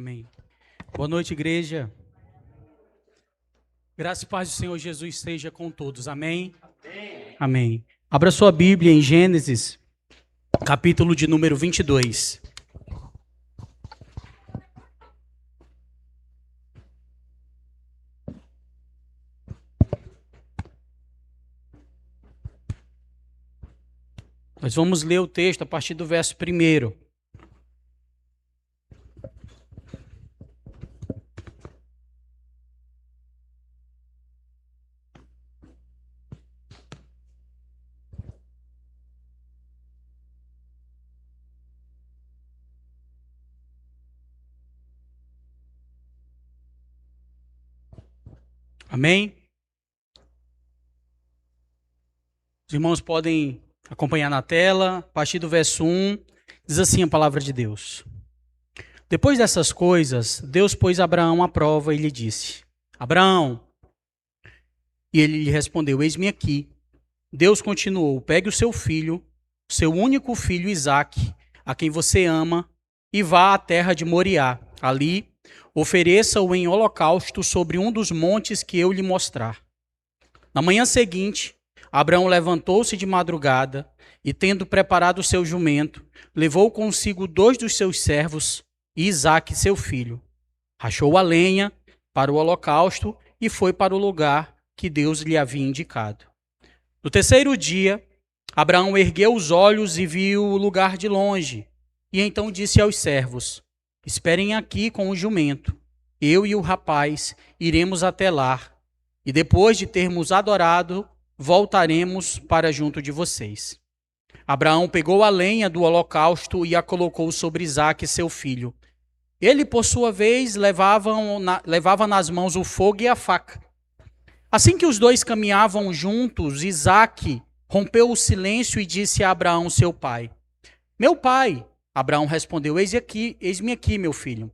Amém. Boa noite, igreja. Graça e paz do Senhor Jesus esteja com todos. Amém? Amém. Amém. Abra sua Bíblia em Gênesis, capítulo de número 22. Nós vamos ler o texto a partir do verso 1. Amém? Os irmãos podem acompanhar na tela, a partir do verso 1, diz assim a palavra de Deus. Depois dessas coisas, Deus pôs Abraão à prova e lhe disse: Abraão. E ele lhe respondeu: Eis-me aqui. Deus continuou: Pegue o seu filho, seu único filho Isaque, a quem você ama, e vá à terra de Moriá. Ali, ofereça-o em holocausto sobre um dos montes que eu lhe mostrar. Na manhã seguinte, Abraão levantou-se de madrugada e, tendo preparado o seu jumento, levou consigo 2 dos seus servos e Isaque, seu filho. Rachou a lenha para o holocausto e foi para o lugar que Deus lhe havia indicado. No terceiro dia, Abraão ergueu os olhos e viu o lugar de longe, e então disse aos servos: Esperem aqui com o jumento. Eu e o rapaz iremos até lá, e depois de termos adorado, voltaremos para junto de vocês. Abraão pegou a lenha do holocausto e a colocou sobre Isaque, seu filho. Ele, por sua vez, levava nas mãos o fogo e a faca. Assim que os dois caminhavam juntos, Isaque rompeu o silêncio e disse a Abraão, seu pai: Meu pai. Abraão respondeu: Eis-me aqui, meu filho.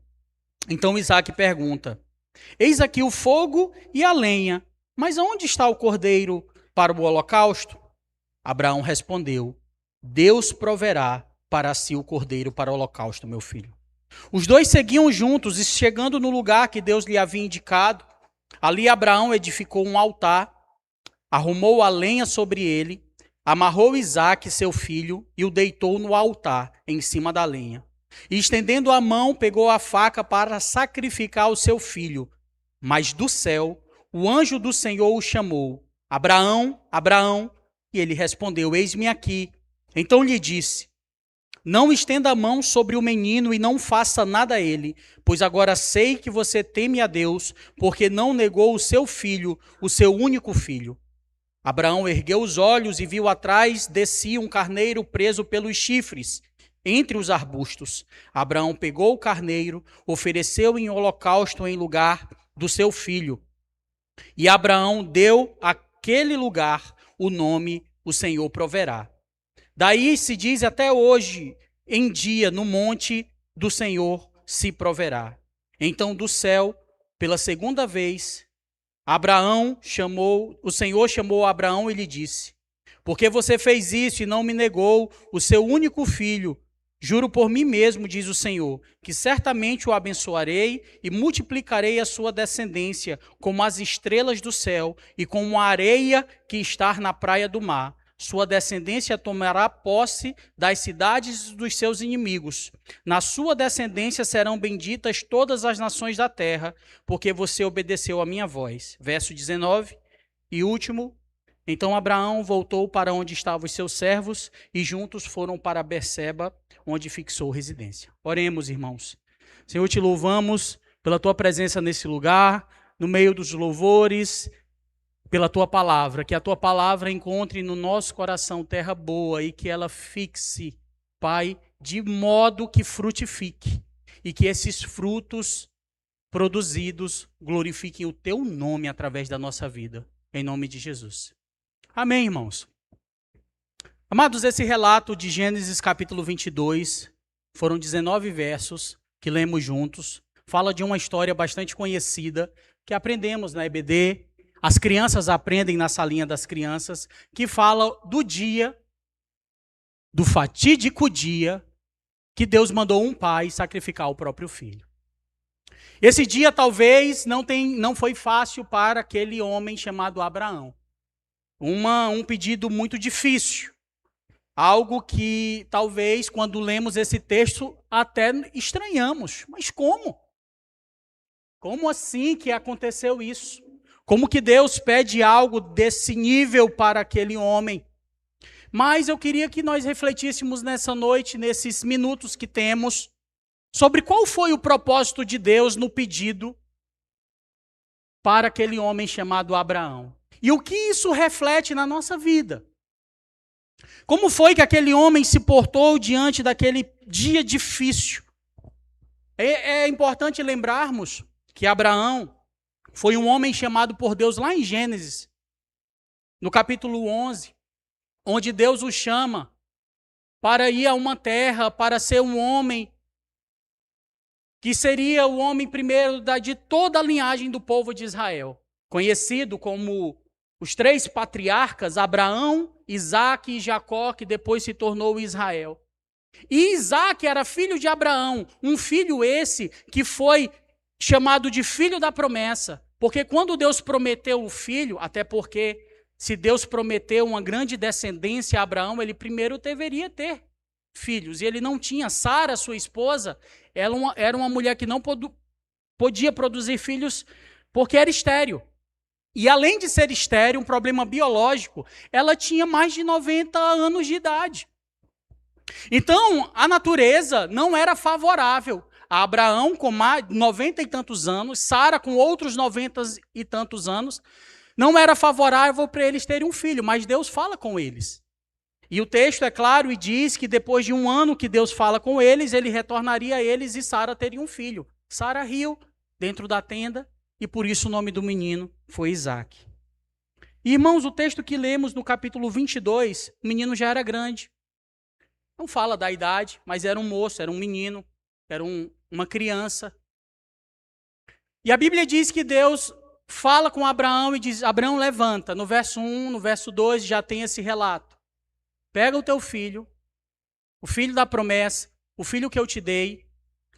Então Isaque pergunta: Eis aqui o fogo e a lenha, mas onde está o cordeiro para o holocausto? Abraão respondeu: Deus proverá para si o cordeiro para o holocausto, meu filho. Os dois seguiam juntos e, chegando no lugar que Deus lhe havia indicado, ali Abraão edificou um altar, arrumou a lenha sobre ele, amarrou Isaque, seu filho, e o deitou no altar, em cima da lenha. E, estendendo a mão, pegou a faca para sacrificar o seu filho. Mas do céu, o anjo do Senhor o chamou: Abraão, Abraão. E ele respondeu: Eis-me aqui. Então lhe disse: Não estenda a mão sobre o menino e não faça nada a ele, pois agora sei que você teme a Deus, porque não negou o seu filho, o seu único filho. Abraão ergueu os olhos e viu atrás de si um carneiro preso pelos chifres, entre os arbustos. Abraão pegou o carneiro, ofereceu em holocausto em lugar do seu filho. E Abraão deu àquele lugar o nome: O Senhor proverá. Daí se diz até hoje em dia, no monte do Senhor se proverá. Então do céu, pela segunda vez, o Senhor chamou Abraão e lhe disse: Porque você fez isso e não me negou o seu único filho, juro por mim mesmo, diz o Senhor, que certamente o abençoarei e multiplicarei a sua descendência como as estrelas do céu e como a areia que está na praia do mar. Sua descendência tomará posse das cidades dos seus inimigos. Na sua descendência serão benditas todas as nações da terra, porque você obedeceu a minha voz. Verso 19 e último. Então Abraão voltou para onde estavam os seus servos e juntos foram para Berseba, onde fixou residência. Oremos, irmãos. Senhor, te louvamos pela tua presença nesse lugar, no meio dos louvores, pela tua palavra, que a tua palavra encontre no nosso coração terra boa e que ela fixe, Pai, de modo que frutifique e que esses frutos produzidos glorifiquem o teu nome através da nossa vida, em nome de Jesus. Amém, irmãos. Amados, esse relato de Gênesis capítulo 22, foram 19 versos que lemos juntos, fala de uma história bastante conhecida que aprendemos na EBD. As crianças aprendem na salinha das crianças, que fala do fatídico dia, que Deus mandou um pai sacrificar o próprio filho. Esse dia talvez não foi fácil para aquele homem chamado Abraão. Um pedido muito difícil. Algo que talvez quando lemos esse texto até estranhamos. Mas como? Como assim que aconteceu isso? Como que Deus pede algo desse nível para aquele homem? Mas eu queria que nós refletíssemos nessa noite, nesses minutos que temos, sobre qual foi o propósito de Deus no pedido para aquele homem chamado Abraão. E o que isso reflete na nossa vida. Como foi que aquele homem se portou diante daquele dia difícil? É importante lembrarmos que Abraão foi um homem chamado por Deus lá em Gênesis, no capítulo 11, onde Deus o chama para ir a uma terra, para ser um homem que seria o homem primeiro de toda a linhagem do povo de Israel, conhecido como os 3 patriarcas, Abraão, Isaque e Jacó, que depois se tornou Israel. E Isaque era filho de Abraão, um filho esse que foi chamado de filho da promessa, porque quando Deus prometeu o filho, até porque se Deus prometeu uma grande descendência a Abraão, ele primeiro deveria ter filhos, e ele não tinha. Sara, sua esposa, era uma mulher que não podia produzir filhos porque era estéril. E além de ser estéril, um problema biológico, ela tinha mais de 90 anos de idade. Então, a natureza não era favorável a Abraão com mais 90 e tantos anos, Sara com outros 90 e tantos anos, não era favorável para eles terem um filho, mas Deus fala com eles. E o texto é claro e diz que depois de 1 ano que Deus fala com eles, ele retornaria a eles e Sara teria um filho. Sara riu dentro da tenda e por isso o nome do menino foi Isaque. Irmãos, o texto que lemos no capítulo 22, o menino já era grande. Não fala da idade, mas era um moço, era um menino, era uma criança. E a Bíblia diz que Deus fala com Abraão e diz: Abraão, levanta. No verso 1, no verso 2 já tem esse relato. Pega o teu filho, o filho da promessa, o filho que eu te dei,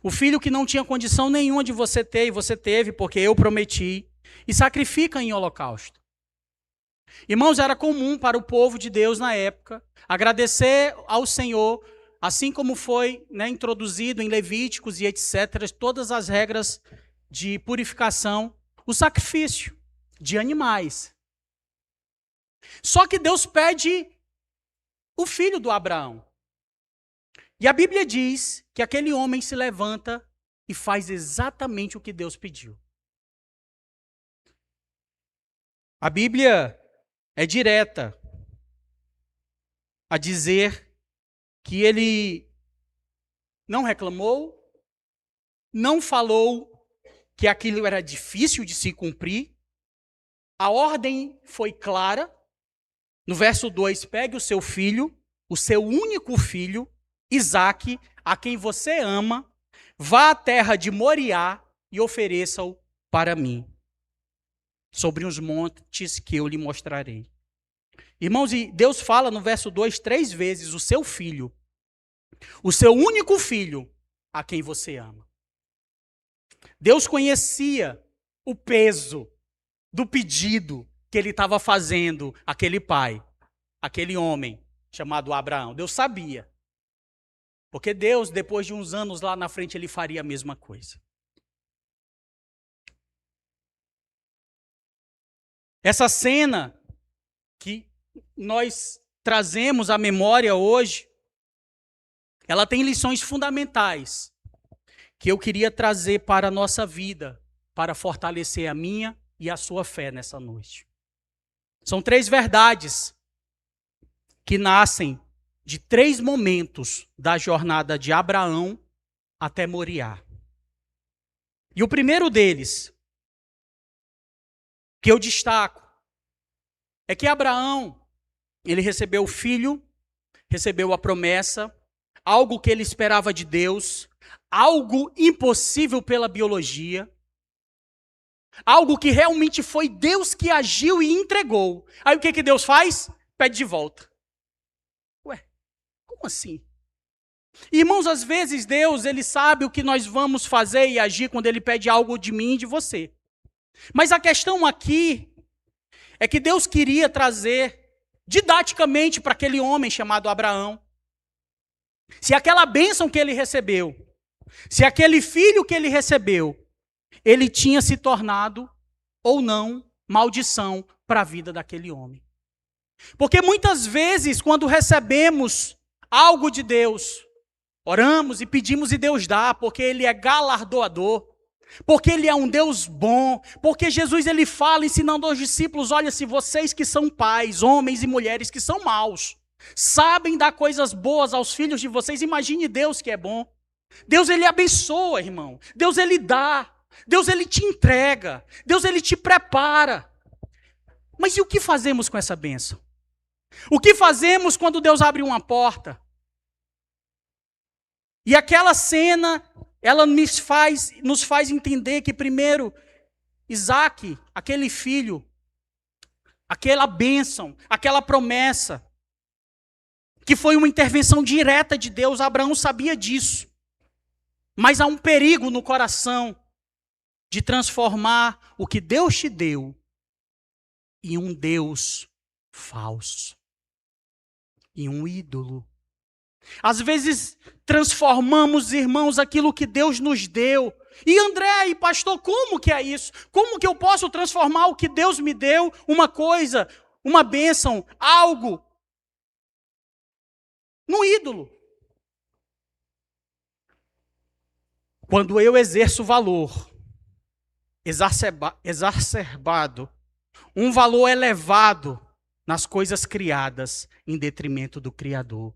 o filho que não tinha condição nenhuma de você ter e você teve porque eu prometi, e sacrifica em holocausto. Irmãos, era comum para o povo de Deus na época agradecer ao Senhor, assim como foi introduzido em Levíticos e etc., todas as regras de purificação, o sacrifício de animais. Só que Deus pede o filho do Abraão. E a Bíblia diz que aquele homem se levanta e faz exatamente o que Deus pediu. A Bíblia é direta a dizer que ele não reclamou, não falou que aquilo era difícil de se cumprir. A ordem foi clara. No verso 2, pegue o seu filho, o seu único filho, Isaque, a quem você ama, vá à terra de Moriá e ofereça-o para mim, sobre os montes que eu lhe mostrarei. Irmãos, e Deus fala no verso 2 3 vezes, o seu filho, o seu único filho, a quem você ama. Deus conhecia o peso do pedido que ele estava fazendo aquele pai, aquele homem chamado Abraão. Deus sabia. Porque Deus, depois de uns anos lá na frente, ele faria a mesma coisa. Essa cena que nós trazemos à memória hoje, ela tem lições fundamentais que eu queria trazer para a nossa vida, para fortalecer a minha e a sua fé nessa noite. São 3 verdades que nascem de 3 momentos da jornada de Abraão até Moriá. E o primeiro deles, que eu destaco, é que Abraão, ele recebeu o filho, recebeu a promessa, algo que ele esperava de Deus, algo impossível pela biologia, algo que realmente foi Deus que agiu e entregou. Aí o que Deus faz? Pede de volta. Ué, como assim? Irmãos, às vezes Deus, ele sabe o que nós vamos fazer e agir quando ele pede algo de mim e de você. Mas a questão aqui é que Deus queria trazer didaticamente para aquele homem chamado Abraão, se aquela bênção que ele recebeu, se aquele filho que ele recebeu, ele tinha se tornado ou não maldição para a vida daquele homem. Porque muitas vezes, quando recebemos algo de Deus, oramos e pedimos e Deus dá, porque Ele é galardoador, porque Ele é um Deus bom, porque Jesus ele fala ensinando aos discípulos, olha, se vocês que são pais, homens e mulheres que são maus, sabem dar coisas boas aos filhos de vocês, imagine Deus que é bom. Deus ele abençoa, irmão. Deus ele dá. Deus ele te entrega. Deus ele te prepara. Mas e o que fazemos com essa bênção? O que fazemos quando Deus abre uma porta? E aquela cena, ela nos faz entender que primeiro, Isaac, aquele filho, aquela bênção, aquela promessa, que foi uma intervenção direta de Deus, Abraão sabia disso. Mas há um perigo no coração de transformar o que Deus te deu em um Deus falso, em um ídolo. Às vezes transformamos, irmãos, aquilo que Deus nos deu. E André, e pastor, como que é isso? Como que eu posso transformar o que Deus me deu, uma coisa, uma bênção, algo, num ídolo? Quando eu exerço valor exacerbado, um valor elevado nas coisas criadas em detrimento do Criador.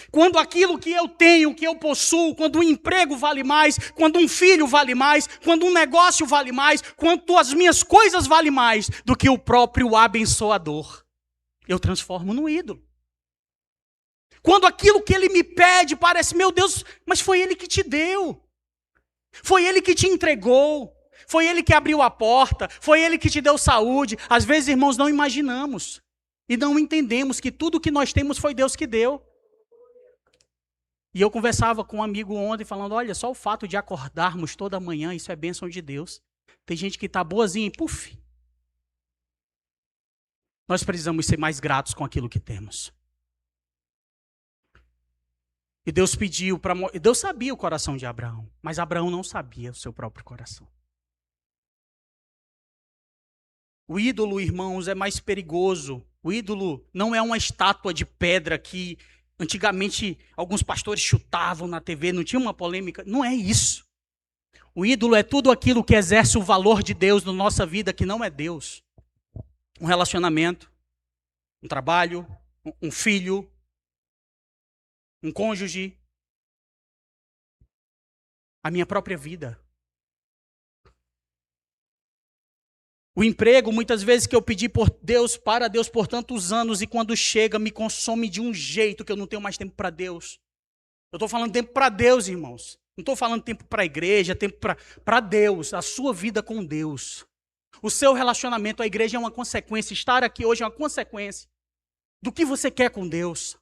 Quando aquilo que eu tenho, que eu possuo, quando um emprego vale mais, quando um filho vale mais, quando um negócio vale mais, quando as minhas coisas valem mais do que o próprio abençoador, eu transformo num ídolo. Quando aquilo que ele me pede parece, meu Deus, mas foi ele que te deu. Foi ele que te entregou. Foi ele que abriu a porta. Foi ele que te deu saúde. Às vezes, irmãos, não imaginamos. E não entendemos que tudo que nós temos foi Deus que deu. E eu conversava com um amigo ontem falando, olha, só o fato de acordarmos toda manhã, isso é bênção de Deus. Tem gente que está boazinha e puf. Nós precisamos ser mais gratos com aquilo que temos. E Deus pediu para... Deus sabia o coração de Abraão, mas Abraão não sabia o seu próprio coração. O ídolo, irmãos, é mais perigoso. O ídolo não é uma estátua de pedra que antigamente alguns pastores chutavam na TV, não tinha uma polêmica. Não é isso. O ídolo é tudo aquilo que exerce o valor de Deus na nossa vida, que não é Deus. Um relacionamento, um trabalho, um filho, um cônjuge, a minha própria vida. O emprego, muitas vezes que eu pedi para Deus por tantos anos e quando chega me consome de um jeito que eu não tenho mais tempo para Deus. Eu estou falando tempo para Deus, irmãos. Não estou falando tempo para a igreja, tempo para Deus, a sua vida com Deus. O seu relacionamento, a igreja é uma consequência, estar aqui hoje é uma consequência do que você quer com Deus.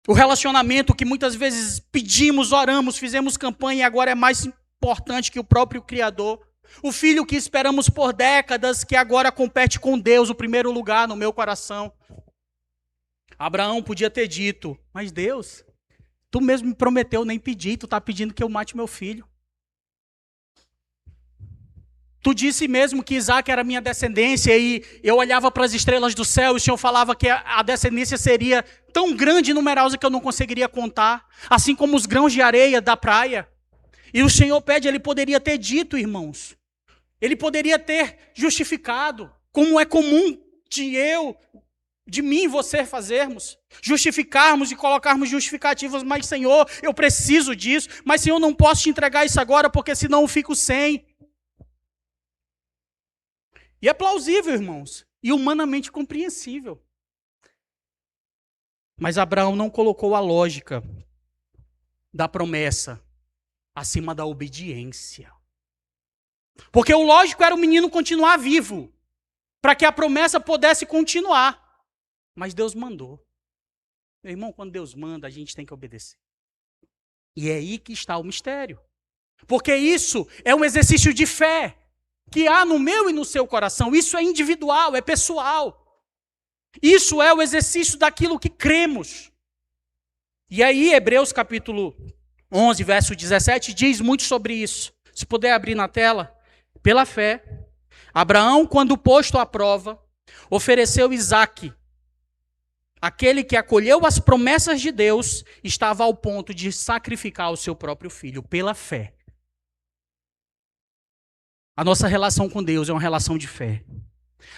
O relacionamento que muitas vezes pedimos, oramos, fizemos campanha e agora é mais importante que o próprio Criador. O filho que esperamos por décadas, que agora compete com Deus o primeiro lugar no meu coração. Abraão podia ter dito, mas Deus, tu mesmo me prometeu, nem pedi, tu está pedindo que eu mate meu filho. Tu disse mesmo que Isaac era minha descendência e eu olhava para as estrelas do céu e o Senhor falava que a descendência seria tão grande e numerosa que eu não conseguiria contar, assim como os grãos de areia da praia. E o Senhor pede, ele poderia ter dito, irmãos, ele poderia ter justificado, como é comum de mim e você fazermos, justificarmos e colocarmos justificativas, mas Senhor, eu preciso disso, mas Senhor, não posso te entregar isso agora porque senão eu fico sem. E é plausível, irmãos, e humanamente compreensível. Mas Abraão não colocou a lógica da promessa acima da obediência. Porque o lógico era o menino continuar vivo, para que a promessa pudesse continuar. Mas Deus mandou. Meu irmão, quando Deus manda, a gente tem que obedecer. E é aí que está o mistério. Porque isso é um exercício de fé que há no meu e no seu coração. Isso é individual, é pessoal. Isso é o exercício daquilo que cremos. E aí, Hebreus capítulo 11, verso 17, diz muito sobre isso. Se puder abrir na tela. Pela fé, Abraão, quando posto à prova, ofereceu Isaque. Aquele que acolheu as promessas de Deus estava ao ponto de sacrificar o seu próprio filho, pela fé. A nossa relação com Deus é uma relação de fé.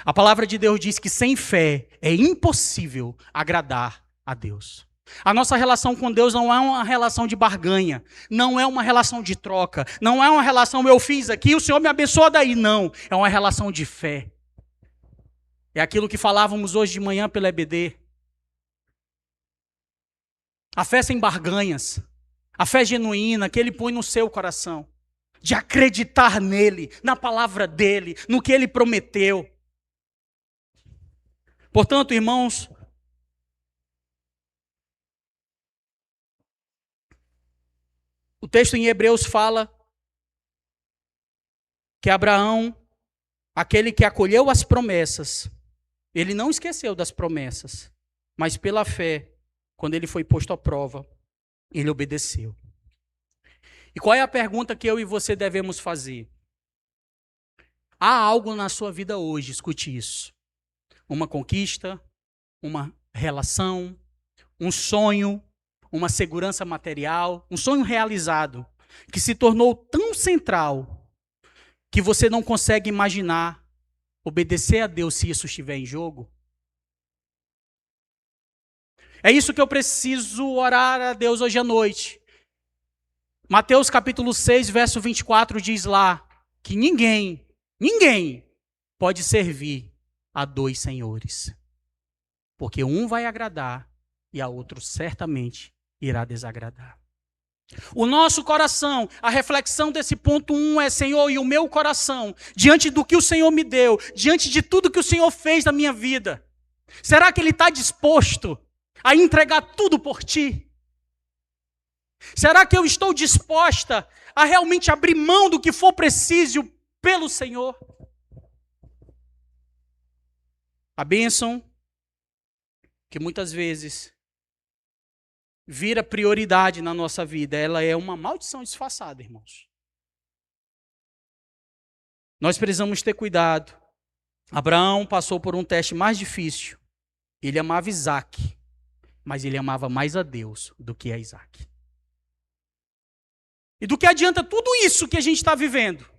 A palavra de Deus diz que sem fé é impossível agradar a Deus. A nossa relação com Deus não é uma relação de barganha, não é uma relação de troca, não é uma relação eu fiz aqui, o Senhor me abençoa daí, não. É uma relação de fé. É aquilo que falávamos hoje de manhã pela EBD. A fé sem barganhas, a fé genuína que Ele põe no seu coração, de acreditar nele, na palavra dele, no que Ele prometeu. Portanto, irmãos, o texto em Hebreus fala que Abraão, aquele que acolheu as promessas, ele não esqueceu das promessas, mas pela fé, quando ele foi posto à prova, ele obedeceu. E qual é a pergunta que eu e você devemos fazer? Há algo na sua vida hoje, escute isso. Uma conquista, uma relação, um sonho, uma segurança material, um sonho realizado, que se tornou tão central que você não consegue imaginar obedecer a Deus se isso estiver em jogo? É isso que eu preciso orar a Deus hoje à noite. Mateus capítulo 6, verso 24 diz lá que ninguém pode servir a dois senhores. Porque um vai agradar e a outro certamente irá desagradar. O nosso coração, a reflexão desse ponto 1 é: Senhor, e o meu coração, diante do que o Senhor me deu, diante de tudo que o Senhor fez na minha vida, será que Ele está disposto a entregar tudo por Ti? Será que eu estou disposta a realmente abrir mão do que for preciso pelo Senhor? A bênção, que muitas vezes vira prioridade na nossa vida, ela é uma maldição disfarçada, irmãos. Nós precisamos ter cuidado. Abraão passou por um teste mais difícil. Ele amava Isaque, mas ele amava mais a Deus do que a Isaque. E do que adianta tudo isso que a gente está vivendo?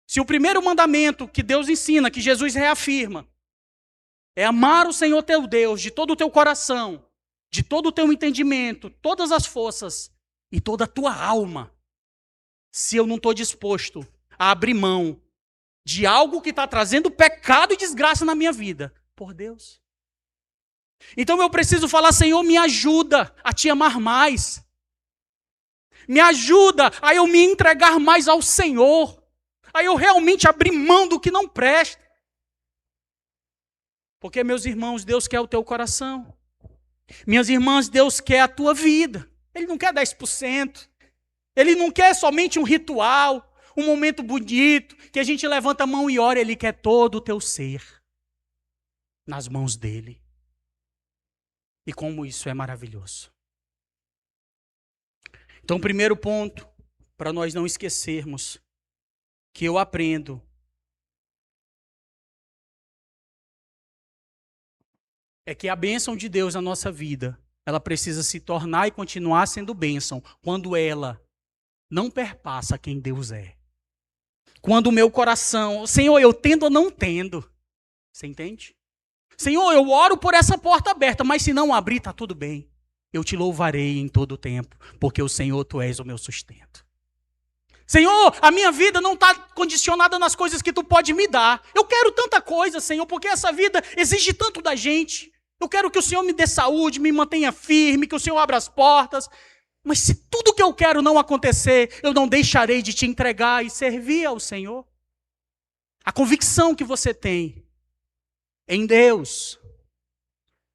Se o primeiro mandamento que Deus ensina, que Jesus reafirma, é amar o Senhor teu Deus de todo o teu coração, de todo o teu entendimento, todas as forças e toda a tua alma, se eu não estou disposto a abrir mão de algo que está trazendo pecado e desgraça na minha vida, por Deus. Então eu preciso falar: Senhor, me ajuda a te amar mais. Me ajuda a eu me entregar mais ao Senhor. A eu realmente abrir mão do que não presta. Porque, meus irmãos, Deus quer o teu coração. Minhas irmãs, Deus quer a tua vida. Ele não quer 10%. Ele não quer somente um ritual, um momento bonito, que a gente levanta a mão e ora. Ele quer todo o teu ser nas mãos dele. E como isso é maravilhoso. Então, primeiro ponto, para nós não esquecermos, que eu aprendo é que a bênção de Deus na nossa vida, ela precisa se tornar e continuar sendo bênção quando ela não perpassa quem Deus é. Quando o meu coração, Senhor, eu tendo ou não tendo, você entende? Senhor, eu oro por essa porta aberta, mas se não abrir, está tudo bem. Eu te louvarei em todo o tempo, porque o Senhor, Tu és o meu sustento. Senhor, a minha vida não está condicionada nas coisas que Tu pode me dar. Eu quero tanta coisa, Senhor, porque essa vida exige tanto da gente. Eu quero que o Senhor me dê saúde, me mantenha firme, que o Senhor abra as portas. Mas se tudo que eu quero não acontecer, eu não deixarei de Te entregar e servir ao Senhor. A convicção que você tem em Deus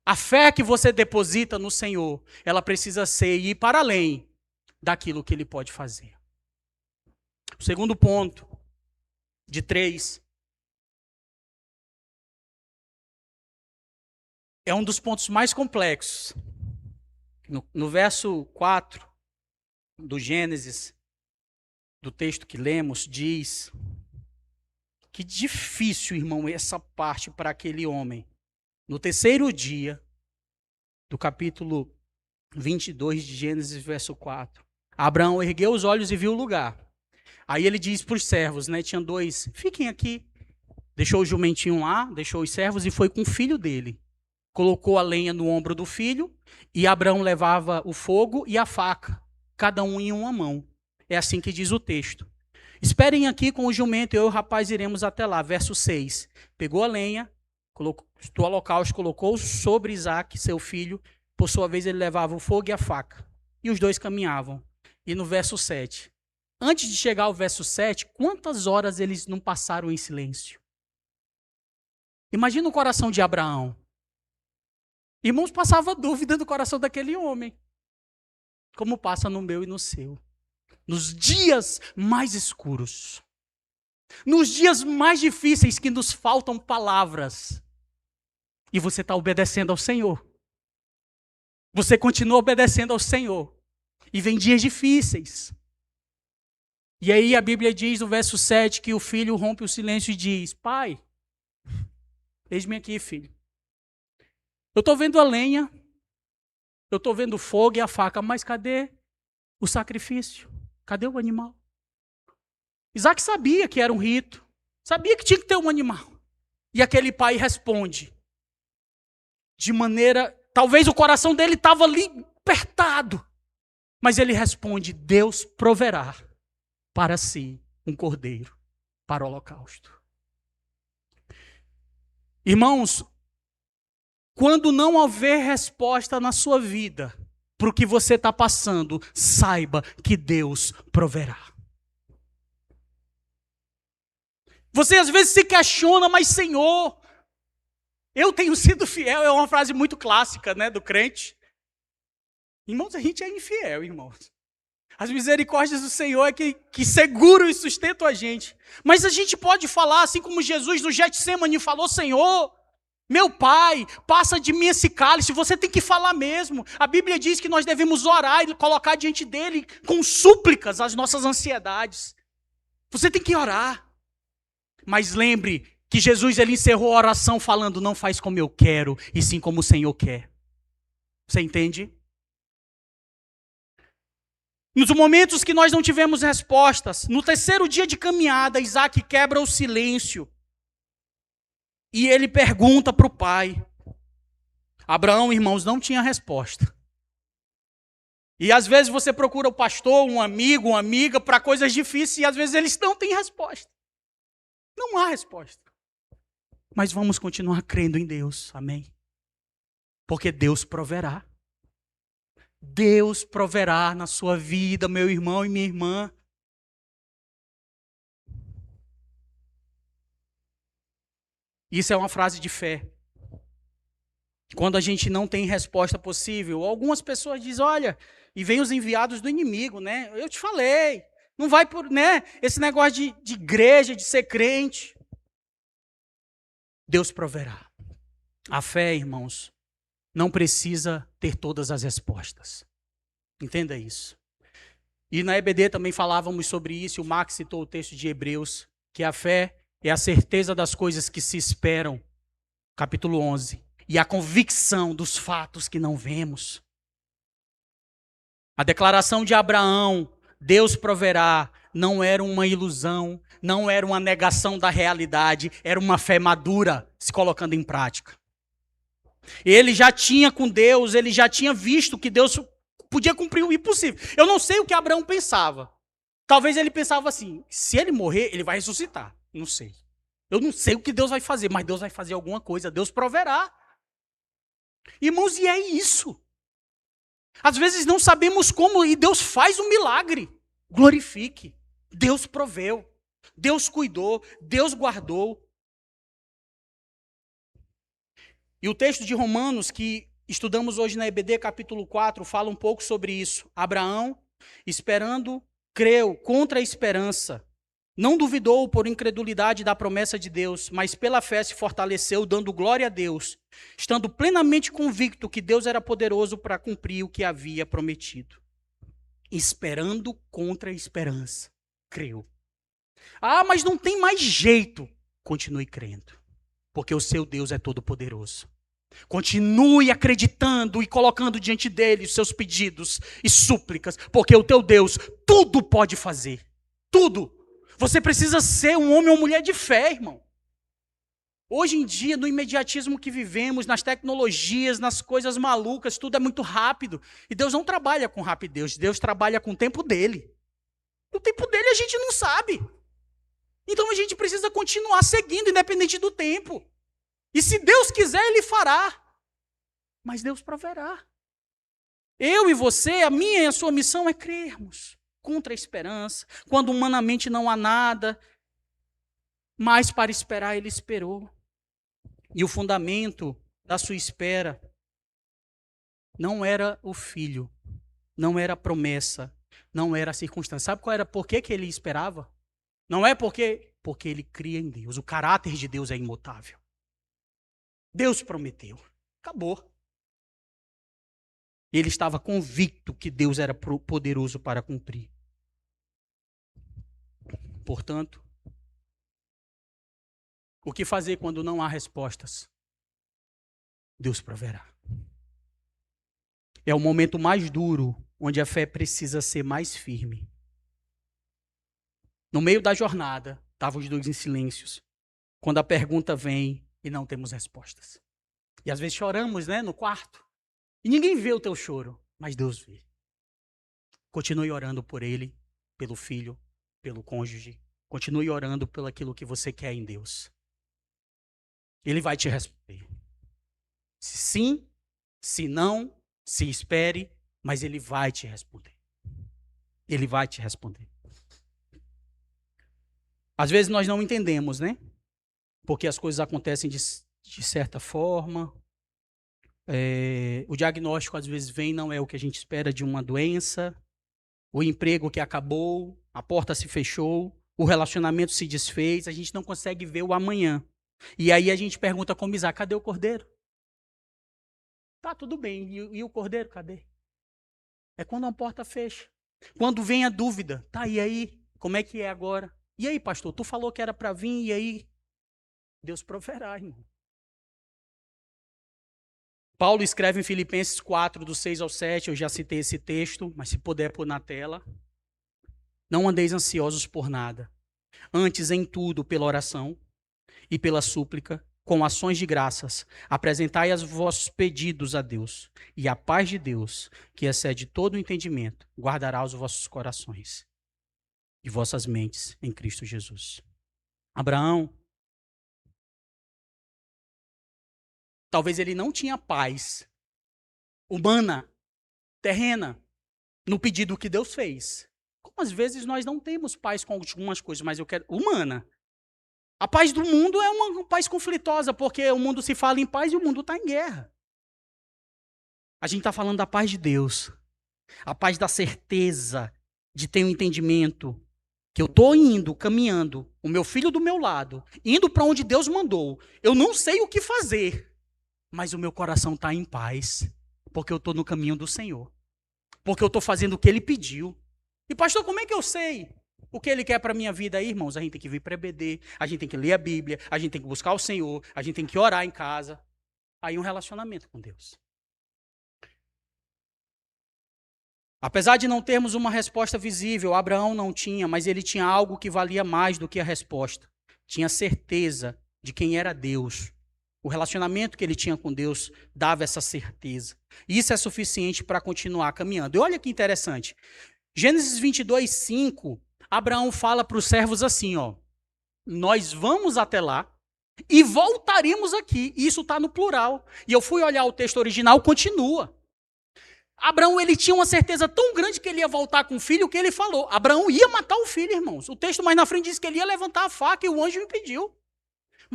A fé que você deposita no Senhor, ela precisa ser ir para além daquilo que Ele pode fazer. O segundo ponto, de 3, é um dos pontos mais complexos. No verso 4 do Gênesis, do texto que lemos, diz que difícil, irmão, essa parte para aquele homem. No terceiro dia, do capítulo 22 de Gênesis, verso 4, Abraão ergueu os olhos e viu o lugar. Aí ele diz para os servos, né, tinha 2, fiquem aqui. Deixou o jumentinho lá, deixou os servos e foi com o filho dele. Colocou a lenha no ombro do filho e Abraão levava o fogo e a faca, cada um em uma mão. É assim que diz o texto. Esperem aqui com o jumento, eu e o rapaz iremos até lá. Verso 6. Pegou a lenha, do holocausto, colocou sobre Isaque, seu filho. Por sua vez, ele levava o fogo e a faca. E os dois caminhavam. E no verso 7. Antes de chegar ao verso 7, quantas horas eles não passaram em silêncio? Imagina o coração de Abraão. Irmãos, passava dúvida do coração daquele homem. Como passa no meu e no seu. Nos dias mais escuros. Nos dias mais difíceis que nos faltam palavras. E você está obedecendo ao Senhor. Você continua obedecendo ao Senhor. E vem dias difíceis. E aí a Bíblia diz no verso 7 que o filho rompe o silêncio e diz: Pai, eis-me aqui, filho. Eu estou vendo a lenha, eu estou vendo o fogo e a faca, mas cadê o sacrifício? Cadê o animal? Isaac sabia que era um rito, sabia que tinha que ter um animal. E aquele pai responde, de maneira, talvez o coração dele estava ali apertado, mas ele responde: Deus proverá para si um cordeiro para o holocausto. Irmãos, quando não houver resposta na sua vida para o que você está passando, saiba que Deus proverá. Você às vezes se questiona, mas Senhor, eu tenho sido fiel, é uma frase muito clássica, né, do crente. Irmãos, a gente é infiel, irmãos. As misericórdias do Senhor é que seguram e sustentam a gente. Mas a gente pode falar, assim como Jesus no Getsemane falou: Senhor, meu Pai, passa de mim esse cálice. Você tem que falar mesmo. A Bíblia diz que nós devemos orar e colocar diante dele com súplicas as nossas ansiedades. Você tem que orar. Mas lembre que Jesus ele encerrou a oração falando: não faz como eu quero, e sim como o Senhor quer. Você entende? Nos momentos que nós não tivemos respostas, no terceiro dia de caminhada, Isaac quebra o silêncio. E ele pergunta para o pai. Abraão, irmãos, não tinha resposta. E às vezes você procura o pastor, um amigo, uma amiga, para coisas difíceis, e às vezes eles não têm resposta. Não há resposta. Mas vamos continuar crendo em Deus, amém? Porque Deus proverá. Deus proverá na sua vida, meu irmão e minha irmã. Isso é uma frase de fé. Quando a gente não tem resposta possível, algumas pessoas dizem: olha, e vem os enviados do inimigo, né? Eu te falei, não vai por, né? Esse negócio de igreja, de ser crente. Deus proverá. A fé, irmãos, não precisa ter todas as respostas. Entenda isso. E na EBD também falávamos sobre isso, o Max citou o texto de Hebreus, que a fé é a certeza das coisas que se esperam, capítulo 11, e a convicção dos fatos que não vemos. A declaração de Abraão, Deus proverá, não era uma ilusão, não era uma negação da realidade, era uma fé madura se colocando em prática. Ele já tinha com Deus, ele já tinha visto que Deus podia cumprir o impossível. Eu não sei o que Abraão pensava. Talvez ele pensava assim: se ele morrer, ele vai ressuscitar. Não sei. Eu não sei o que Deus vai fazer, mas Deus vai fazer alguma coisa, Deus proverá. Irmãos, e é isso. Às vezes não sabemos como, e Deus faz um milagre. Glorifique. Deus proveu. Deus cuidou. Deus guardou. E o texto de Romanos, que estudamos hoje na EBD, capítulo 4, fala um pouco sobre isso. Abraão, esperando, creu contra a esperança. Não duvidou por incredulidade da promessa de Deus, mas pela fé se fortaleceu, dando glória a Deus, estando plenamente convicto que Deus era poderoso para cumprir o que havia prometido. Esperando contra a esperança. Creu. Ah, mas não tem mais jeito. Continue crendo, porque o seu Deus é todo-poderoso. Continue acreditando e colocando diante dele os seus pedidos e súplicas, porque o teu Deus tudo pode fazer. Tudo. Você precisa ser um homem ou mulher de fé, irmão. Hoje em dia, no imediatismo que vivemos, nas tecnologias, nas coisas malucas, tudo é muito rápido. E Deus não trabalha com rapidez, Deus trabalha com o tempo dele. O tempo dele a gente não sabe. Então a gente precisa continuar seguindo, independente do tempo. E se Deus quiser, Ele fará. Mas Deus proverá. Eu e você, a minha e a sua missão é crermos contra a esperança. Quando humanamente não há nada, mas para esperar Ele esperou. E o fundamento da sua espera não era o filho, não era a promessa, não era a circunstância. Sabe qual era por que ele esperava? Não é porque ele cria em Deus. O caráter de Deus é imutável. Deus prometeu. Acabou. Ele estava convicto que Deus era poderoso para cumprir. Portanto, o que fazer quando não há respostas? Deus proverá. É o momento mais duro, onde a fé precisa ser mais firme. No meio da jornada, estavam os dois em silêncios. Quando a pergunta vem e não temos respostas. E às vezes choramos, né, no quarto. E ninguém vê o teu choro, mas Deus vê. Continue orando por ele, pelo filho, pelo cônjuge. Continue orando pelo aquilo que você quer em Deus. Ele vai te responder. Se sim, se não, se espere, mas ele vai te responder. Ele vai te responder. Às vezes nós não entendemos, né? Porque as coisas acontecem de certa forma. O diagnóstico às vezes vem, não é o que a gente espera de uma doença. O emprego que acabou, a porta se fechou, o relacionamento se desfez, a gente não consegue ver o amanhã. E aí a gente pergunta como Isaac, cadê o cordeiro? Tá, tudo bem, e o cordeiro, cadê? É quando uma porta fecha. Quando vem a dúvida, tá, e aí? Como é que é agora? E aí, pastor, tu falou que era para vir, e aí? Deus proverá, irmão. Paulo escreve em Filipenses 4, do 6 ao 7, eu já citei esse texto, mas se puder pôr na tela. Não andeis ansiosos por nada, antes em tudo pela oração e pela súplica, com ações de graças, apresentai os vossos pedidos a Deus, e a paz de Deus, que excede todo o entendimento, guardará os vossos corações e vossas mentes em Cristo Jesus. Abraão, talvez ele não tinha paz humana, terrena, no pedido que Deus fez. Como às vezes nós não temos paz com algumas coisas, mas eu quero humana. A paz do mundo é uma paz conflitosa, porque o mundo se fala em paz e o mundo está em guerra. A gente está falando da paz de Deus. A paz da certeza de ter um entendimento que eu estou indo, caminhando, o meu filho do meu lado, indo para onde Deus mandou. Eu não sei o que fazer, mas o meu coração está em paz, porque eu estou no caminho do Senhor. Porque eu estou fazendo o que Ele pediu. E pastor, como é que eu sei o que Ele quer para a minha vida aí, irmãos? A gente tem que vir para a EBD, a gente tem que ler a Bíblia, a gente tem que buscar o Senhor, a gente tem que orar em casa. Aí um relacionamento com Deus. Apesar de não termos uma resposta visível, Abraão não tinha, mas ele tinha algo que valia mais do que a resposta. Tinha certeza de quem era Deus. O relacionamento que ele tinha com Deus dava essa certeza. Isso é suficiente para continuar caminhando. E olha que interessante. Gênesis 22, 5, Abraão fala para os servos assim, ó, nós vamos até lá e voltaremos aqui. Isso está no plural. E eu fui olhar o texto original, continua. Abraão, ele tinha uma certeza tão grande que ele ia voltar com o filho, que ele falou. Abraão ia matar o filho, irmãos. O texto mais na frente diz que ele ia levantar a faca e o anjo impediu.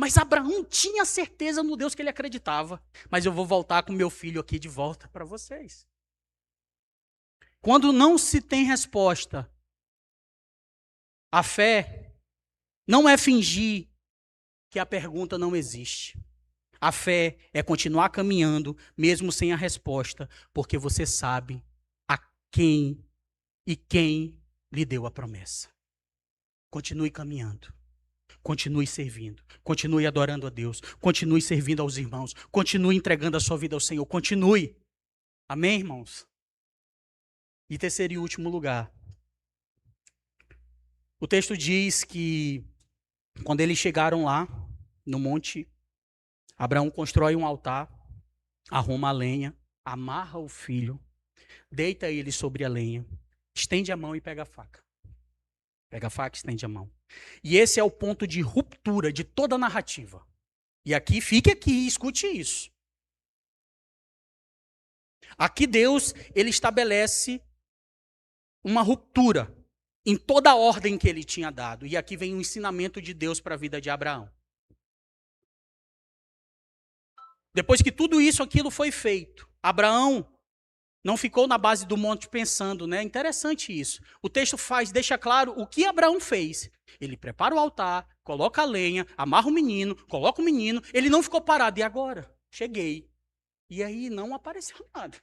Mas Abraão tinha certeza no Deus que ele acreditava. Mas eu vou voltar com meu filho aqui de volta para vocês. Quando não se tem resposta, a fé não é fingir que a pergunta não existe. A fé é continuar caminhando, mesmo sem a resposta, porque você sabe a quem e quem lhe deu a promessa. Continue caminhando. Continue servindo, continue adorando a Deus, continue servindo aos irmãos, continue entregando a sua vida ao Senhor, continue. Amém, irmãos? E terceiro e último lugar. O texto diz que quando eles chegaram lá, no monte, Abraão constrói um altar, arruma a lenha, amarra o filho, deita ele sobre a lenha, estende a mão e pega a faca. Pega a faca e estende a mão. E esse é o ponto de ruptura de toda a narrativa. E aqui, fique aqui e escute isso. Aqui Deus, ele estabelece uma ruptura em toda a ordem que ele tinha dado. E aqui vem o ensinamento de Deus para a vida de Abraão. Depois que tudo isso, aquilo foi feito, Abraão não ficou na base do monte pensando, né? Interessante isso. O texto deixa claro o que Abraão fez. Ele prepara o altar, coloca a lenha, amarra o menino, coloca o menino. Ele não ficou parado. E agora? Cheguei. E aí não apareceu nada.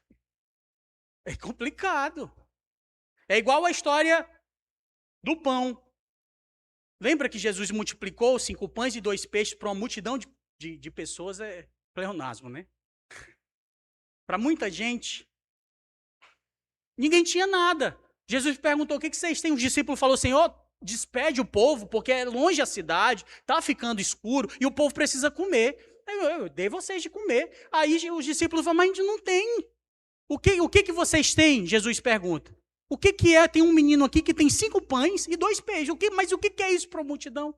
É complicado. É igual a história do pão. Lembra que Jesus multiplicou 5 pães e 2 peixes para uma multidão de pessoas? É pleonasmo, né? Para muita gente. Ninguém tinha nada. Jesus perguntou: o que vocês têm? Os discípulos falaram: Senhor, despede o povo, porque é longe a cidade, está ficando escuro e o povo precisa comer. Eu dei vocês de comer. Aí os discípulos falam: mas a gente não tem. O que vocês têm? Jesus pergunta. O que é? Tem um menino aqui que tem 5 pães e 2 peixes. Mas o que é isso para a multidão?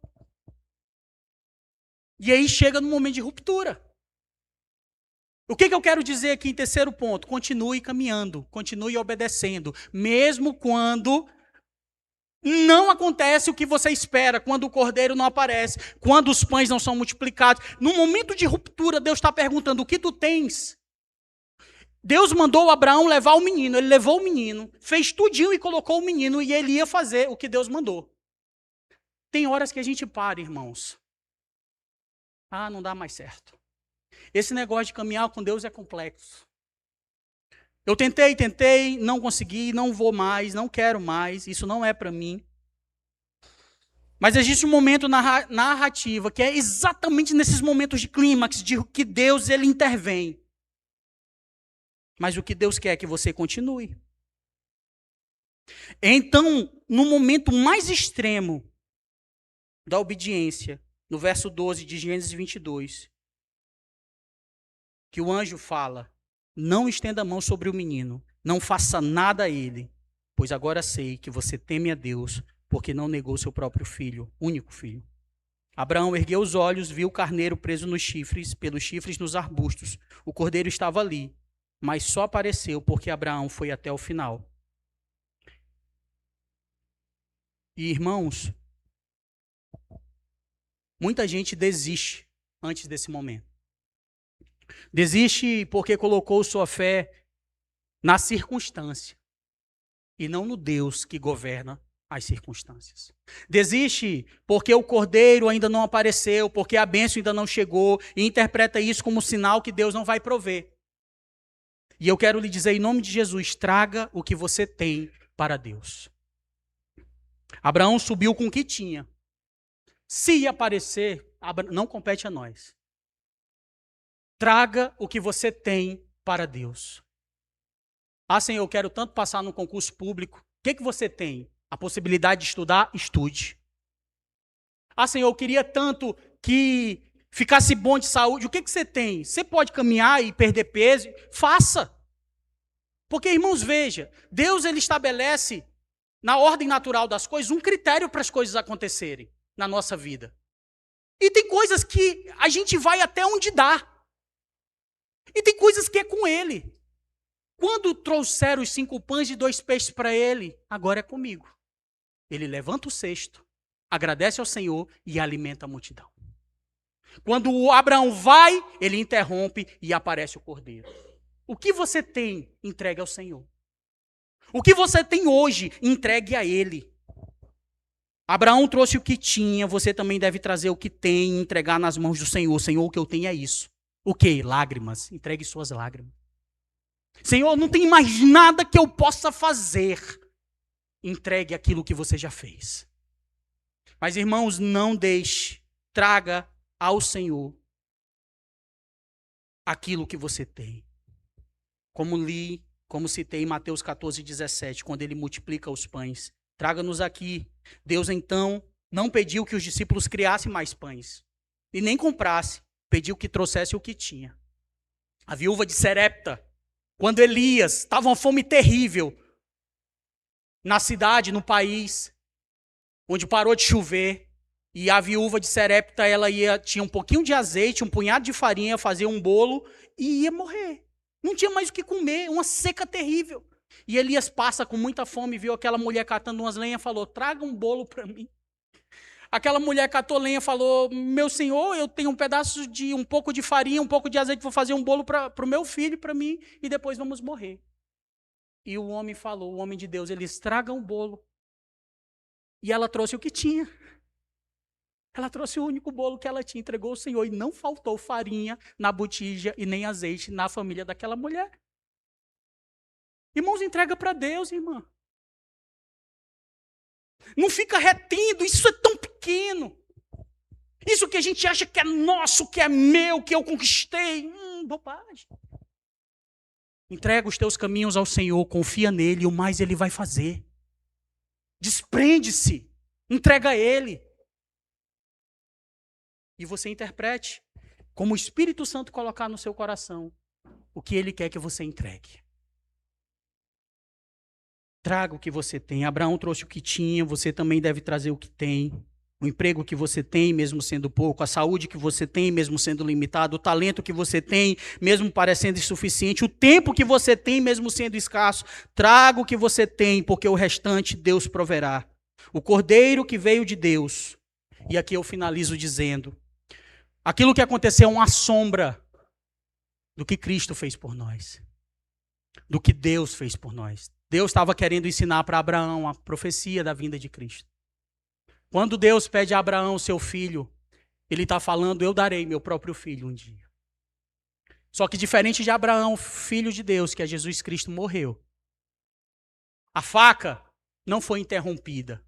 E aí chega no momento de ruptura. O que eu quero dizer aqui em terceiro ponto? Continue caminhando, continue obedecendo, mesmo quando não acontece o que você espera, quando o cordeiro não aparece, quando os pães não são multiplicados. No momento de ruptura, Deus está perguntando: o que tu tens? Deus mandou Abraão levar o menino, ele levou o menino, fez tudinho e colocou o menino, e ele ia fazer o que Deus mandou. Tem horas que a gente para, irmãos. Ah, não dá mais certo. Esse negócio de caminhar com Deus é complexo. Eu tentei, não consegui, não vou mais, não quero mais, isso não é para mim. Mas existe um momento na narrativa que é exatamente nesses momentos de clímax, de que Deus ele intervém. Mas o que Deus quer é que você continue. Então, no momento mais extremo da obediência, no verso 12 de Gênesis 22, que o anjo fala: não estenda a mão sobre o menino, não faça nada a ele, pois agora sei que você teme a Deus, porque não negou seu próprio filho, único filho. Abraão ergueu os olhos, viu o carneiro preso pelos chifres nos arbustos. O cordeiro estava ali, mas só apareceu porque Abraão foi até o final. E, irmãos, muita gente desiste antes desse momento. Desiste porque colocou sua fé na circunstância e não no Deus que governa as circunstâncias. Desiste porque o cordeiro ainda não apareceu, porque a bênção ainda não chegou, e interpreta isso como sinal que Deus não vai prover. E eu quero lhe dizer, em nome de Jesus: traga o que você tem para Deus. Abraão subiu com o que tinha. Se aparecer, não compete a nós. Traga o que você tem para Deus. Ah, Senhor, eu quero tanto passar num concurso público. O que você tem? A possibilidade de estudar? Estude. Ah, Senhor, eu queria tanto que ficasse bom de saúde. O que você tem? Você pode caminhar e perder peso? Faça. Porque, irmãos, veja, Deus ele estabelece, na ordem natural das coisas, um critério para as coisas acontecerem na nossa vida. E tem coisas que a gente vai até onde dá. E tem coisas que é com ele. Quando trouxeram os 5 pães e 2 peixes para ele, agora é comigo. Ele levanta o cesto, agradece ao Senhor e alimenta a multidão. Quando o Abraão vai, ele interrompe e aparece o cordeiro. O que você tem, entregue ao Senhor. O que você tem hoje, entregue a Ele. Abraão trouxe o que tinha, você também deve trazer o que tem e entregar nas mãos do Senhor. Senhor, o que eu tenho é isso. O quê? Lágrimas. Entregue suas lágrimas. Senhor, não tem mais nada que eu possa fazer. Entregue aquilo que você já fez. Mas, irmãos, não deixe, traga ao Senhor aquilo que você tem. Como citei em Mateus 14:17, quando ele multiplica os pães. Traga-nos aqui. Deus, então, não pediu que os discípulos criassem mais pães. E nem comprasse. Pediu que trouxesse o que tinha. A viúva de Serepta, quando Elias estava uma fome terrível na cidade, no país, onde parou de chover, e a viúva de Serepta, tinha um pouquinho de azeite, um punhado de farinha, fazia um bolo e ia morrer. Não tinha mais o que comer, uma seca terrível. E Elias passa com muita fome, viu aquela mulher catando umas lenhas, falou, traga um bolo para mim. Aquela mulher catou lenha, falou, meu senhor, eu tenho um pouco de farinha, um pouco de azeite, vou fazer um bolo para o meu filho, para mim, e depois vamos morrer. E o homem falou, o homem de Deus, eles tragam o bolo. E ela trouxe o que tinha. Ela trouxe o único bolo que ela tinha, entregou ao Senhor, e não faltou farinha na botija e nem azeite na família daquela mulher. Irmãos, entrega para Deus, irmã. Não fica retendo, isso é tão pequeno. Isso que a gente acha que é nosso, que é meu, que eu conquistei. Bobagem. Entrega os teus caminhos ao Senhor, confia nele, e o mais ele vai fazer. Desprende-se, entrega a ele. E você interprete, como o Espírito Santo colocar no seu coração, o que ele quer que você entregue. Traga o que você tem. Abraão trouxe o que tinha, você também deve trazer o que tem. O emprego que você tem, mesmo sendo pouco, a saúde que você tem, mesmo sendo limitado, o talento que você tem, mesmo parecendo insuficiente, o tempo que você tem, mesmo sendo escasso. Traga o que você tem, porque o restante Deus proverá. O cordeiro que veio de Deus. E aqui eu finalizo dizendo, aquilo que aconteceu é uma sombra do que Cristo fez por nós. Do que Deus fez por nós. Deus estava querendo ensinar para Abraão a profecia da vinda de Cristo. Quando Deus pede a Abraão seu filho, ele está falando, eu darei meu próprio filho um dia. Só que diferente de Abraão, filho de Deus, que é Jesus Cristo, morreu. A faca não foi interrompida.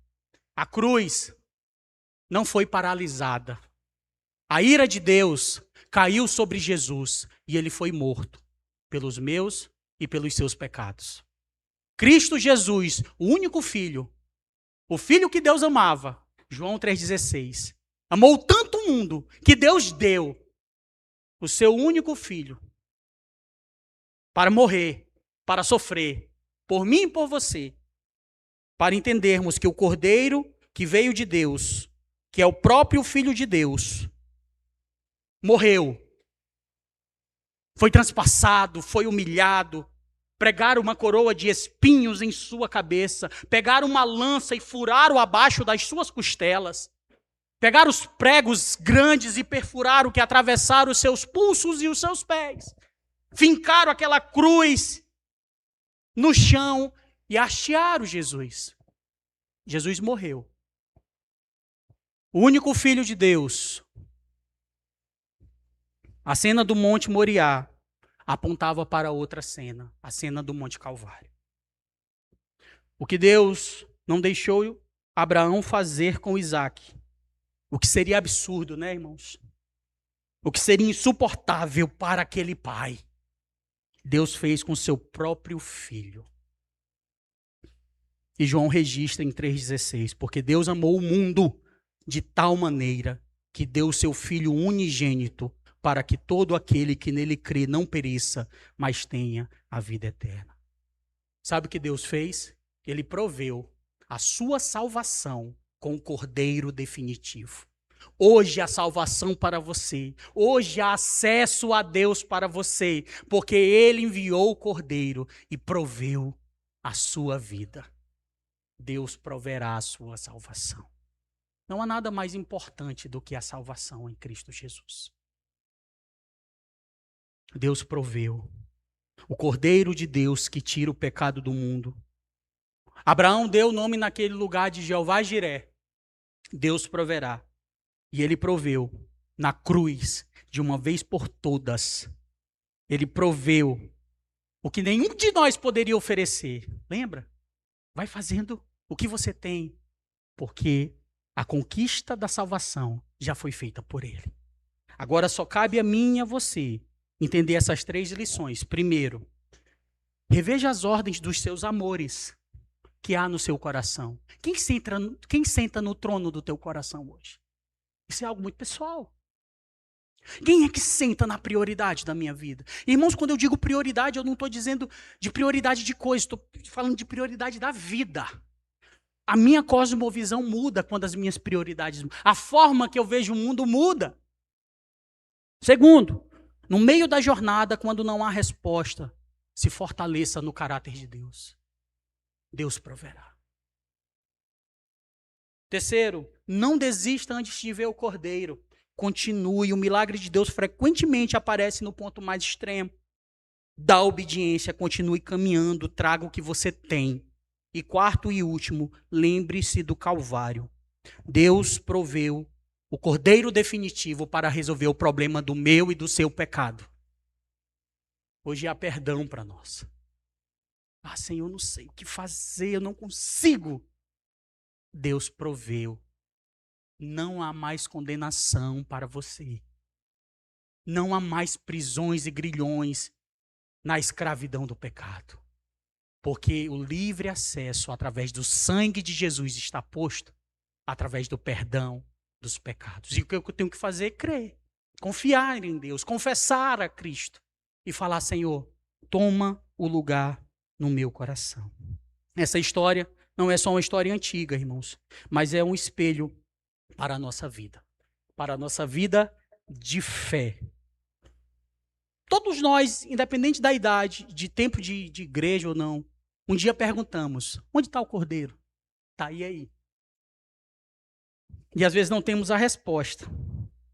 A cruz não foi paralisada. A ira de Deus caiu sobre Jesus e ele foi morto pelos meus e pelos seus pecados. Cristo Jesus, o único filho, o filho que Deus amava, João 3,16, amou tanto o mundo que Deus deu o seu único filho para morrer, para sofrer, por mim e por você, para entendermos que o Cordeiro que veio de Deus, que é o próprio Filho de Deus, morreu, foi transpassado, foi humilhado, pregaram uma coroa de espinhos em sua cabeça, pegaram uma lança e furaram abaixo das suas costelas, pegaram os pregos grandes e perfuraram que atravessaram os seus pulsos e os seus pés, fincaram aquela cruz no chão e hastearam Jesus. Jesus morreu. O único Filho de Deus. A cena do Monte Moriá apontava para outra cena, a cena do Monte Calvário. O que Deus não deixou Abraão fazer com Isaac, o que seria absurdo, né, irmãos? O que seria insuportável para aquele pai, Deus fez com seu próprio filho. E João registra em 3,16, porque Deus amou o mundo de tal maneira que deu o seu Filho unigênito para que todo aquele que nele crê não pereça, mas tenha a vida eterna. Sabe o que Deus fez? Ele proveu a sua salvação com o Cordeiro definitivo. Hoje há salvação para você. Hoje há acesso a Deus para você, porque Ele enviou o Cordeiro e proveu a sua vida. Deus proverá a sua salvação. Não há nada mais importante do que a salvação em Cristo Jesus. Deus proveu. O Cordeiro de Deus que tira o pecado do mundo. Abraão deu o nome naquele lugar de Jeová Jiré. Deus proverá. E ele proveu na cruz, de uma vez por todas. Ele proveu o que nenhum de nós poderia oferecer. Lembra? Vai fazendo o que você tem, porque a conquista da salvação já foi feita por ele. Agora só cabe a mim e a você entender essas 3 lições. Primeiro, reveja as ordens dos seus amores que há no seu coração. Quem senta no trono do teu coração hoje? Isso é algo muito pessoal. Quem é que senta na prioridade da minha vida? Irmãos, quando eu digo prioridade, eu não estou dizendo de prioridade de coisa, estou falando de prioridade da vida. A minha cosmovisão muda quando as minhas prioridades mudam. A forma que eu vejo o mundo muda. Segundo, no meio da jornada, quando não há resposta, se fortaleça no caráter de Deus. Deus proverá. Terceiro, não desista antes de ver o Cordeiro. Continue. O milagre de Deus frequentemente aparece no ponto mais extremo. Dá obediência, continue caminhando, traga o que você tem. E quarto e último, lembre-se do Calvário. Deus proveu o Cordeiro definitivo para resolver o problema do meu e do seu pecado. Hoje há perdão para nós. Ah, Senhor, eu não sei o que fazer, eu não consigo. Deus proveu. Não há mais condenação para você. Não há mais prisões e grilhões na escravidão do pecado. Porque o livre acesso através do sangue de Jesus está posto através do perdão dos pecados. E o que eu tenho que fazer é crer, confiar em Deus, confessar a Cristo e falar: Senhor, toma o lugar no meu coração. Essa história não é só uma história antiga, irmãos, mas é um espelho para a nossa vida de fé. Todos nós, independente da idade, de tempo de igreja ou não, um dia perguntamos: onde está o Cordeiro? Está aí. E às vezes não temos a resposta,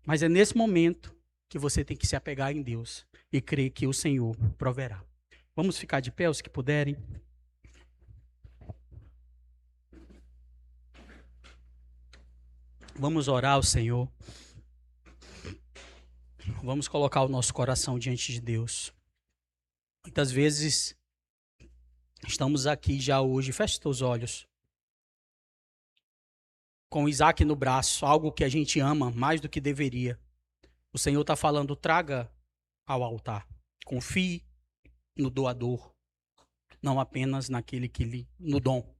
mas é nesse momento que você tem que se apegar em Deus e crer que o Senhor proverá. Vamos ficar de pé, os que puderem. Vamos orar ao Senhor. Vamos colocar o nosso coração diante de Deus. Muitas vezes estamos aqui já hoje, feche teus olhos, com Isaac no braço, algo que a gente ama mais do que deveria. O Senhor está falando: traga ao altar. Confie no doador, não apenas naquele no dom.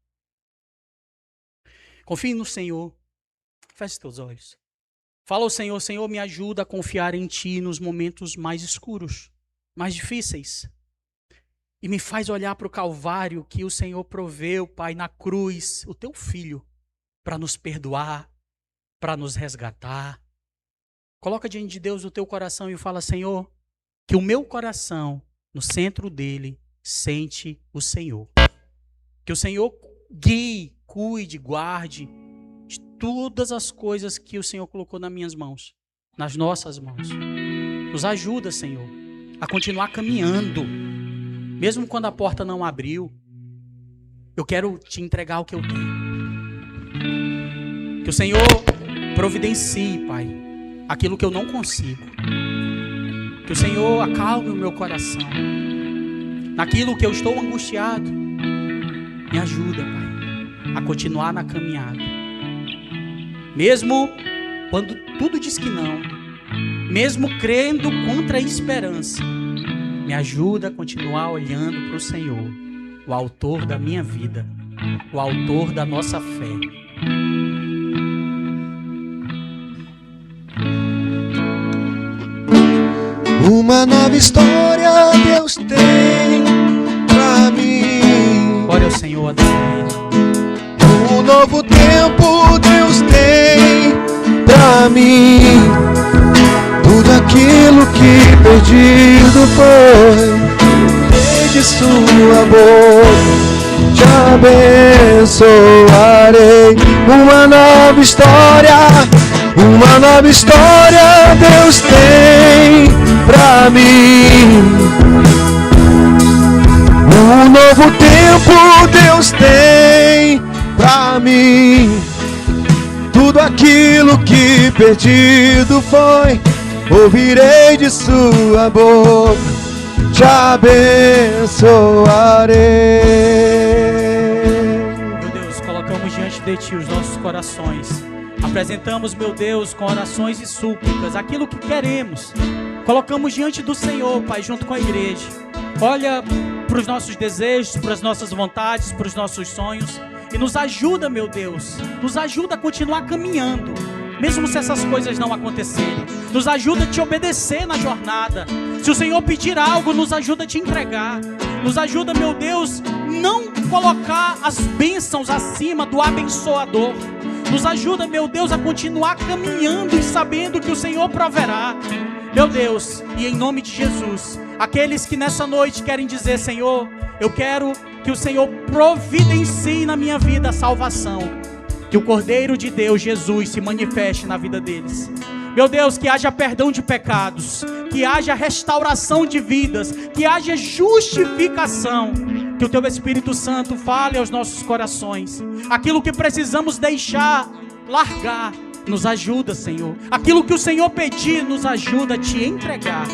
Confie no Senhor. Feche teus olhos. Fala ao Senhor: Senhor, me ajuda a confiar em Ti nos momentos mais escuros, mais difíceis. E me faz olhar para o Calvário que o Senhor proveu, Pai, na cruz, o Teu Filho, para nos perdoar, para nos resgatar. Coloca diante de Deus o teu coração e fala: Senhor, que o meu coração, no centro dele, sente o Senhor. Que o Senhor guie, cuide, guarde de todas as coisas que o Senhor colocou nas minhas mãos, nas nossas mãos. Nos ajuda, Senhor, a continuar caminhando, mesmo quando a porta não abriu. Eu quero te entregar o que eu tenho. Que o Senhor providencie, Pai, aquilo que eu não consigo. Que o Senhor acalme o meu coração. Naquilo que eu estou angustiado, me ajuda, Pai, a continuar na caminhada. Mesmo quando tudo diz que não, mesmo crendo contra a esperança, me ajuda a continuar olhando para o Senhor, o autor da minha vida, o autor da nossa fé. Uma nova história Deus tem pra mim. Glória ao Senhor, Deus. Um novo tempo Deus tem pra mim. Tudo aquilo que perdido foi, desde sua boca te abençoarei. Uma nova nova história Deus tem pra mim. Um novo tempo Deus tem pra mim. Tudo aquilo que perdido foi, ouvirei de sua boca, te abençoarei. Meu Deus, colocamos diante de Ti os nossos corações. Apresentamos, meu Deus, com orações e súplicas, aquilo que queremos. Colocamos diante do Senhor, Pai, junto com a igreja. Olha para os nossos desejos, para as nossas vontades, para os nossos sonhos. E nos ajuda, meu Deus, nos ajuda a continuar caminhando, mesmo se essas coisas não acontecerem. Nos ajuda a Te obedecer na jornada. Se o Senhor pedir algo, nos ajuda a Te entregar. Nos ajuda, meu Deus, não colocar as bênçãos acima do abençoador. Nos ajuda, meu Deus, a continuar caminhando e sabendo que o Senhor proverá. Meu Deus, e em nome de Jesus, aqueles que nessa noite querem dizer: Senhor, eu quero que o Senhor providencie na minha vida a salvação. Que o Cordeiro de Deus, Jesus, se manifeste na vida deles. Meu Deus, que haja perdão de pecados, que haja restauração de vidas, que haja justificação. Que o Teu Espírito Santo fale aos nossos corações. Aquilo que precisamos deixar, largar, nos ajuda, Senhor. Aquilo que o Senhor pedir, nos ajuda a Te entregar.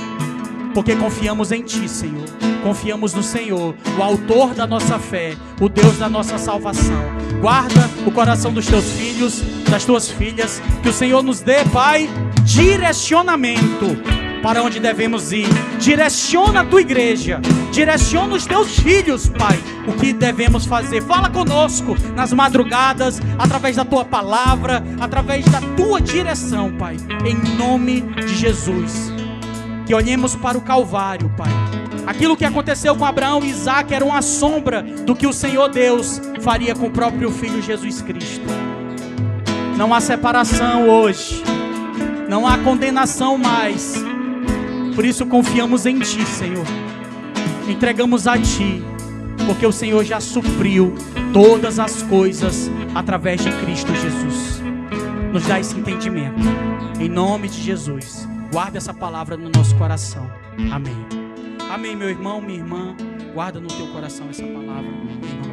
Porque confiamos em Ti, Senhor. Confiamos no Senhor, o autor da nossa fé, o Deus da nossa salvação. Guarda o coração dos Teus filhos, das Tuas filhas. Que o Senhor nos dê, Pai, direcionamento para onde devemos ir. Direciona a Tua igreja, direciona os Teus filhos, Pai, o que devemos fazer. Fala conosco nas madrugadas, através da Tua palavra, através da Tua direção, Pai, em nome de Jesus. Que olhemos para o Calvário, Pai. Aquilo que aconteceu com Abraão e Isaac era uma sombra do que o Senhor Deus faria com o próprio Filho Jesus Cristo. Não há separação hoje, não há condenação mais. Por isso confiamos em Ti, Senhor. Entregamos a Ti, porque o Senhor já supriu todas as coisas através de Cristo Jesus. Nos dá esse entendimento, em nome de Jesus. Guarda essa palavra no nosso coração. Amém. Amém, meu irmão, minha irmã. Guarda no teu coração essa palavra, em nome